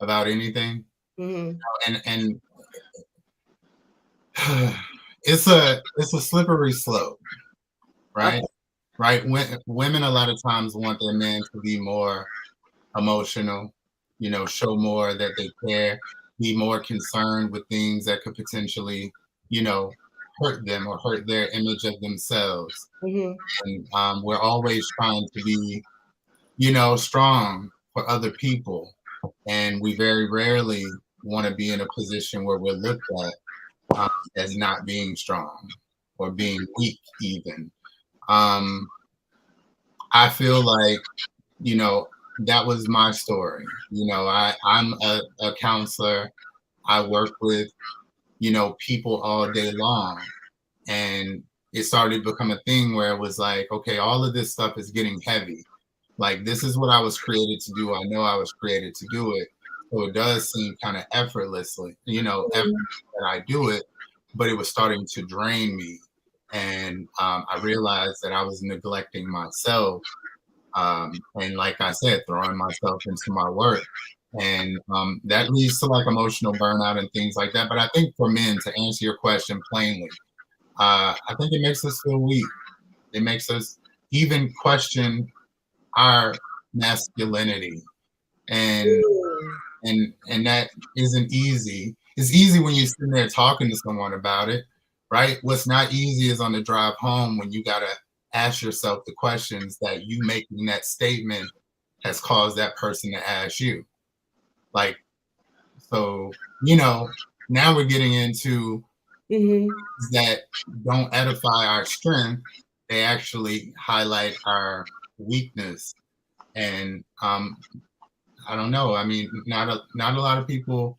about anything, and it's a slippery slope, right? Okay. Right. Women a lot of times want their men to be more emotional, you know, show more that they care, be more concerned with things that could potentially, you know, hurt them or hurt their image of themselves. And we're always trying to be, you know, strong for other people. And we very rarely want to be in a position where we're looked at as not being strong or being weak even. I feel like, you know, that was my story. You know, I'm a counselor. I work with, you know, people all day long. And it started to become a thing where it was like, okay, all of this stuff is getting heavy. Like, this is what I was created to do. I know I was created to do it. So it does seem kind of effortlessly, you know, that I do it, but it was starting to drain me. And I realized that I was neglecting myself. And like I said, throwing myself into my work. And that leads to like emotional burnout and things like that. But I think for men, to answer your question plainly, I think it makes us feel weak. It makes us even question our masculinity. And that isn't easy. It's easy when you're sitting there talking to someone about it, right? What's not easy is on the drive home when you gotta ask yourself the questions that you making that statement has caused that person to ask you. Like, so, you know, now we're getting into that don't edify our strength. They actually highlight our weakness. And I don't know. I mean, not a lot of people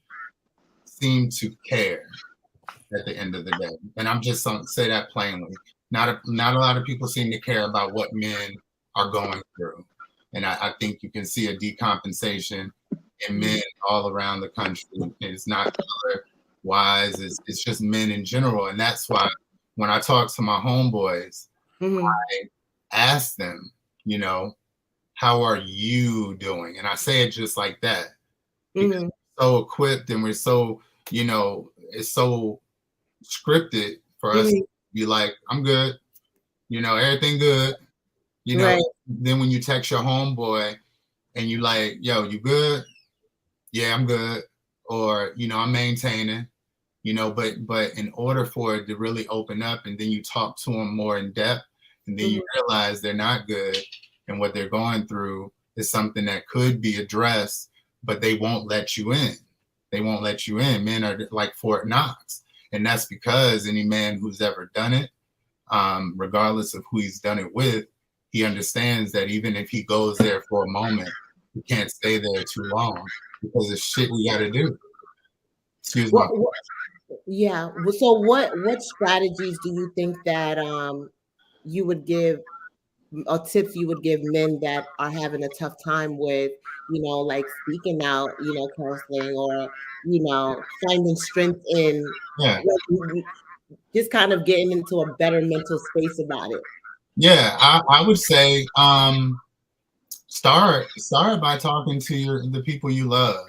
seem to care at the end of the day. And I'm just going to say that plainly. Not a lot of people seem to care about what men are going through. And I think you can see a decompensation and men all around the country. It's not color wise, it's just men in general. And that's why when I talk to my homeboys, I ask them, you know, how are you doing? And I say it just like that. Because we're so equipped and we're so, you know, it's so scripted for us to be like, I'm good, you know, everything good. You know, then when you text your homeboy and you like, yo, you good? Yeah, I'm good. Or, you know, I'm maintaining, you know, but in order for it to really open up and then you talk to them more in depth and then you realize they're not good and what they're going through is something that could be addressed, but they won't let you in. They won't let you in. Men are like Fort Knox. And that's because any man who's ever done it, regardless of who he's done it with, he understands that even if he goes there for a moment, he can't stay there too long because it's shit we got to do. Excuse me. Yeah. So what strategies do you think that you would give, or tips you would give men that are having a tough time with, you know, like seeking out, you know, counseling or, you know, finding strength in just kind of getting into a better mental space about it? Yeah, I would say start by talking to the people you love,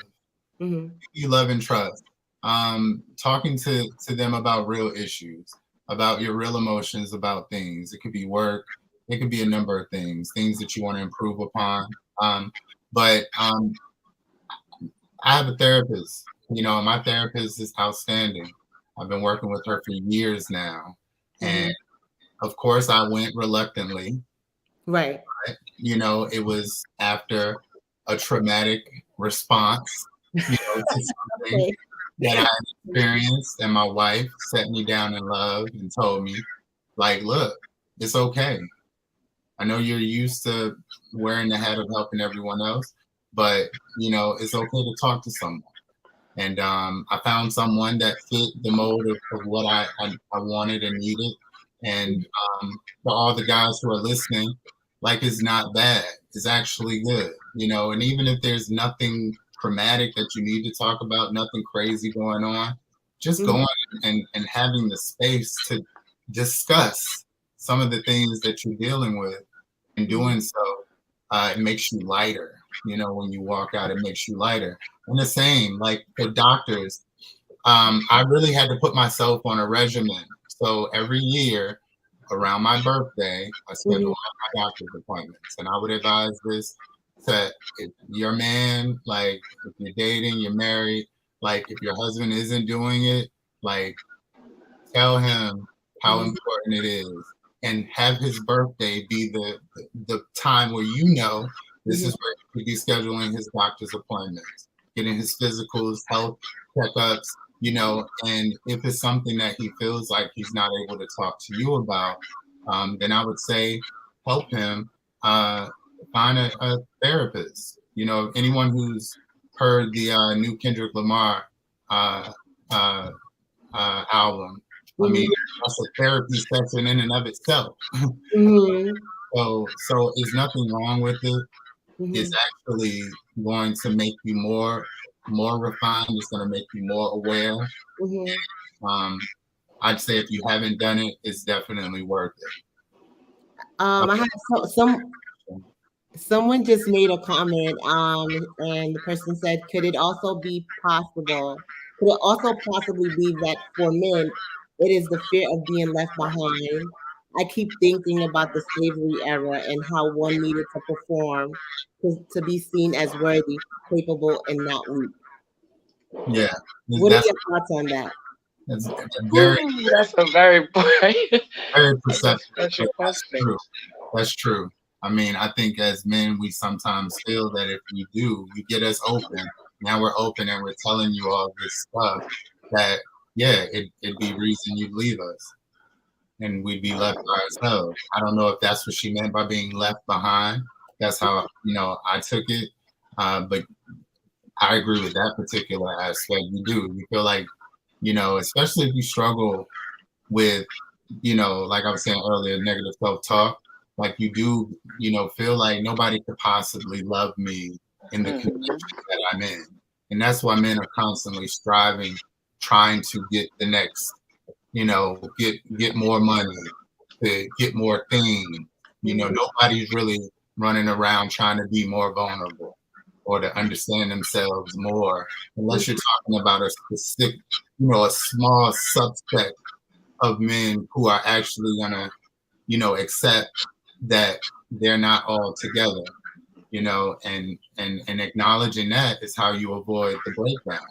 you love and trust. Talking to them about real issues, about your real emotions, about things. It could be work, it could be a number of things that you want to improve upon. But I have a therapist. You know, my therapist is outstanding. I've been working with her for years now, and of course, I went reluctantly. Right. You know, it was after a traumatic response, you know, to something that I experienced, and my wife set me down in love and told me, like, look, it's okay. I know you're used to wearing the hat of helping everyone else, but you know, it's okay to talk to someone. And I found someone that fit the mold of what I wanted and needed. And for all the guys who are listening, like, it's not bad. It's actually good, you know. And even if there's nothing traumatic that you need to talk about, nothing crazy going on, just going and having the space to discuss some of the things that you're dealing with, and doing so, it makes you lighter. You know, when you walk out, it makes you lighter. And the same, like for doctors, I really had to put myself on a regimen. So every year around my birthday, I schedule my doctor's appointments. And I would advise this to, if your man, like if you're dating, you're married, like if your husband isn't doing it, like tell him how important it is, and have his birthday be the time where you know this is where he could be scheduling his doctor's appointments, getting his physicals, health checkups, you know. And if it's something that he feels like he's not able to talk to you about, then I would say help him find a therapist. You know, anyone who's heard the new Kendrick Lamar album, I mean, that's a therapy session in and of itself. So there's nothing wrong with it. It's actually going to make you more refined. It's going to make you more aware. I'd say if you haven't done it, it's definitely worth it. I have someone just made a comment, and the person said, could it also possibly be that for men, it is the fear of being left behind? I keep thinking about the slavery era and how one needed to perform to be seen as worthy, capable, and not weak. Yeah. What are your thoughts on that? That's a very very perceptive. that's True. That's true. I mean, I think as men, we sometimes feel that if we do, you get us open. Now we're open and we're telling you all this stuff that, yeah, it'd be reason you'd leave us and we'd be left by ourselves. I don't know if that's what she meant by being left behind. That's how, you know, I took it. But I agree with that particular aspect. You do. You feel like, you know, especially if you struggle with, you know, like I was saying earlier, negative self-talk, like you do, you know, feel like nobody could possibly love me in the condition that I'm in. And that's why men are constantly striving, trying to get the next, get more money, to get more things. Nobody's really running around trying to be more vulnerable or to understand themselves more, unless you're talking about a specific, a small subset of men who are actually gonna, accept that they're not all together, and acknowledging that is how you avoid the breakdown.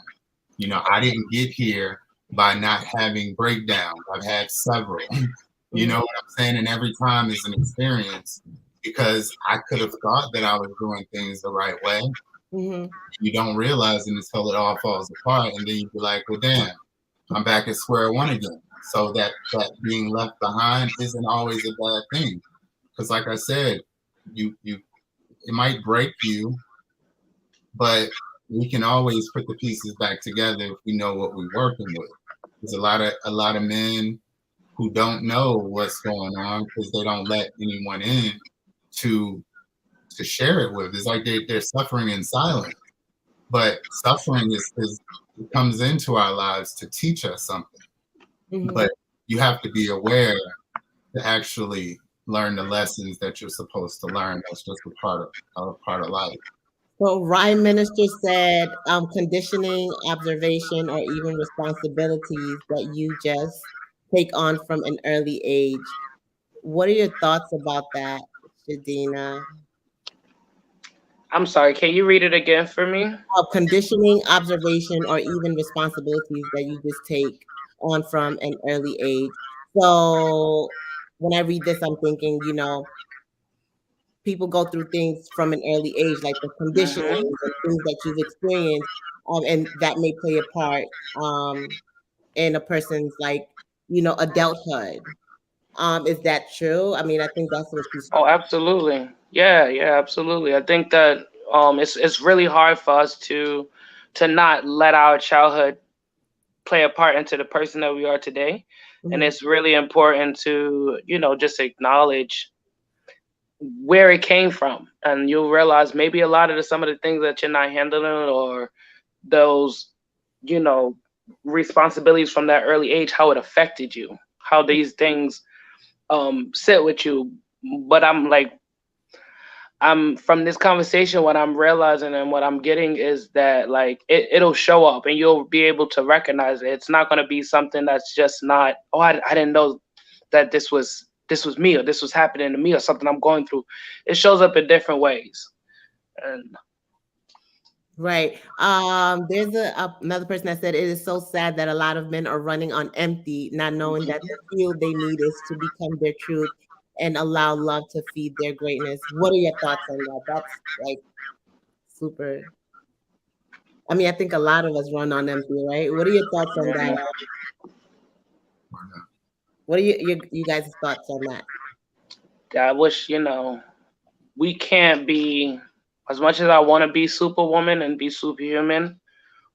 I didn't get here by not having breakdowns. I've had several. You know what I'm saying? And every time is an experience, because I could have thought that I was doing things the right way. You don't realize it until it all falls apart, and then you be like, well, damn, I'm back at square one again. So that being left behind isn't always a bad thing, because like I said, it might break you, but we can always put the pieces back together if we know what we're working with. There's a lot of men who don't know what's going on because they don't let anyone in to share it with. It's like they're suffering in silence. But suffering comes into our lives to teach us something. But you have to be aware to actually learn the lessons that you're supposed to learn. That's just a part of life. So Ryan Minister said, conditioning, observation, or even responsibilities that you just take on from an early age. What are your thoughts about that, Shadina? I'm sorry, can you read it again for me? Conditioning, observation, or even responsibilities that you just take on from an early age. So when I read this, I'm thinking, people go through things from an early age, like the conditioning and things that you've experienced, and that may play a part in a person's adulthood. Is that true? I mean, I think that's what she's. Oh, absolutely. Yeah, absolutely. I think that it's really hard for us to not let our childhood play a part into the person that we are today. And it's really important to, just acknowledge where it came from. And you'll realize maybe a lot of some of the things that you're not handling, or those, responsibilities from that early age, how it affected you, how these things sit with you. But I'm from this conversation, what I'm realizing and what I'm getting is that it'll show up and you'll be able to recognize it. It's not going to be something that's just not, oh, I didn't know that this was me, or this was happening to me, or something I'm going through. It shows up in different ways. And Right. There's another person that said it is so sad that a lot of men are running on empty, not knowing that the fuel they need is to become their truth and allow love to feed their greatness. What are your thoughts on that? That's like super. I mean, I think a lot of us run on empty, right? What are your thoughts on that? What are you guys' thoughts on that? I wish, we can't be, as much as I want to be superwoman and be superhuman,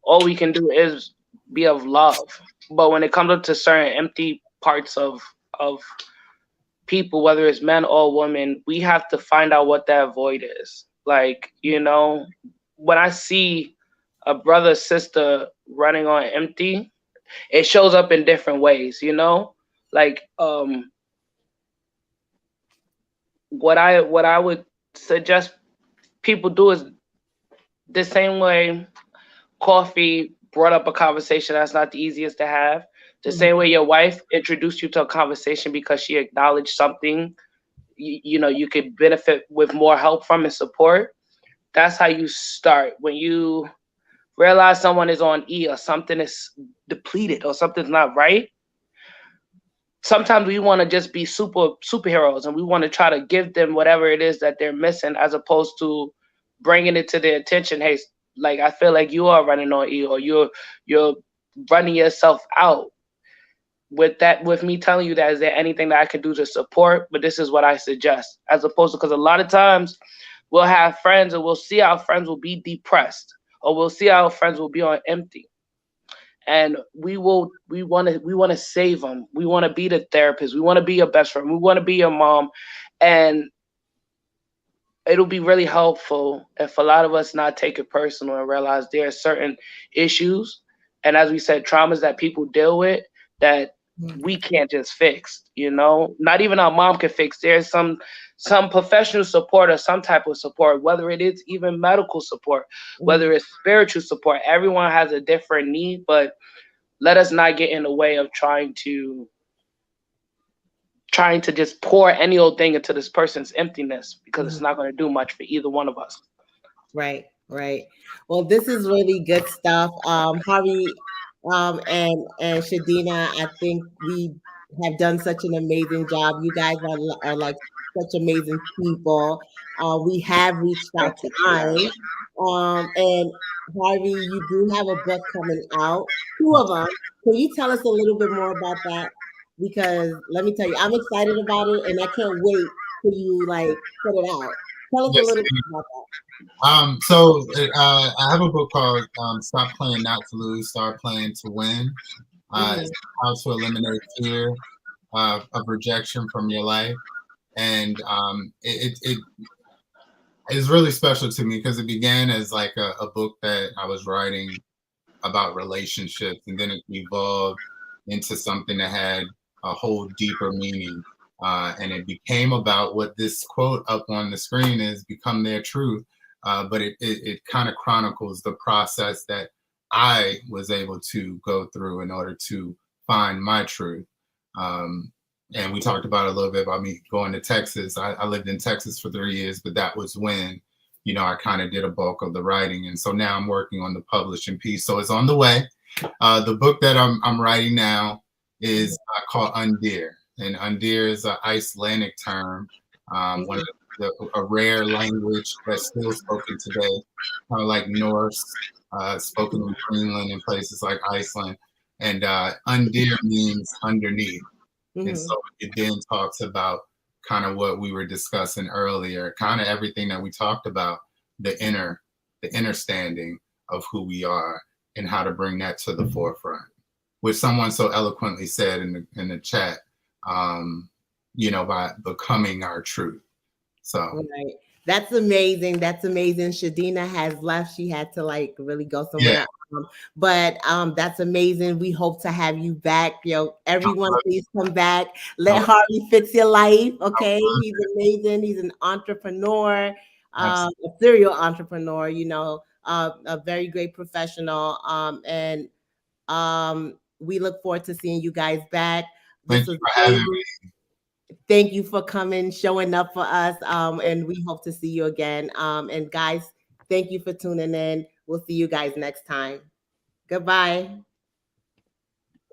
all we can do is be of love. But when it comes to certain empty parts of people, whether it's men or women, we have to find out what that void is. When I see a brother, sister running on empty, it shows up in different ways, like what I would suggest people do is the same way coffee brought up a conversation that's not the easiest to have. The same way your wife introduced you to a conversation because she acknowledged something you could benefit with more help from and support. That's how you start. When you realize someone is on E, or something is depleted, or something's not right, sometimes we want to just be superheroes, and we want to try to give them whatever it is that they're missing, as opposed to bringing it to their attention. Hey, I feel like you are running on E, or you're running yourself out. With me telling you that, is there anything that I can do to support? But this is what I suggest, as opposed to, because a lot of times we'll have friends and we'll see our friends will be depressed, or we'll see our friends will be on empty, and we want to save them. We want to be the therapist. We want to be your best friend. We want to be your mom. And it'll be really helpful if a lot of us not take it personal and realize there are certain issues, and as we said, traumas that people deal with that we can't just fix. Not even our mom can fix. There's some professional support or some type of support, whether it is even medical support, whether it's spiritual support. Everyone has a different need, but let us not get in the way of trying to just pour any old thing into this person's emptiness, because it's not going to do much for either one of us. Right, right. Well, this is really good stuff. Harvey, and Shadina, I think we have done such an amazing job. You guys are like such amazing people. We have reached our Thank you for that. time. And Harvey, you do have a book coming out, two of them. Can you tell us a little bit more about that? Because let me tell you, I'm excited about it, and I can't wait till you like put it out. Tell us a Yes. little bit about that. I have a book called "Stop Playing Not to Lose, Start Playing to Win." It's how to eliminate fear of rejection from your life, and it is really special to me because it began as like a book that I was writing about relationships, and then it evolved into something that had a whole deeper meaning. And it became about what this quote up on the screen is: become their truth. But it kind of chronicles the process that I was able to go through in order to find my truth. And we talked about a little bit about me going to Texas. I lived in Texas for 3 years, but that was when, I kind of did a bulk of the writing. And so now I'm working on the publishing piece. So it's on the way. The book that I'm writing now is called Undear. And Undear is an Icelandic term, one of a rare language that's still spoken today, kind of like Norse, spoken in Greenland and places like Iceland. And Undear means underneath. And so it then talks about kind of what we were discussing earlier, kind of everything that we talked about, the inner standing of who we are and how to bring that to the forefront. Which someone so eloquently said in the chat, by becoming our truth. So right. That's amazing. That's amazing. Shadina has left. She had to like really go somewhere. Yeah. But that's amazing. We hope to have you back. Everyone, please come back. Let Harvey fix your life. Okay. He's amazing. He's an entrepreneur, a serial entrepreneur, a very great professional. And we look forward to seeing you guys back. Thank you for having me. Thank you for coming, showing up for us. And we hope to see you again. And guys, thank you for tuning in. We'll see you guys next time. Goodbye.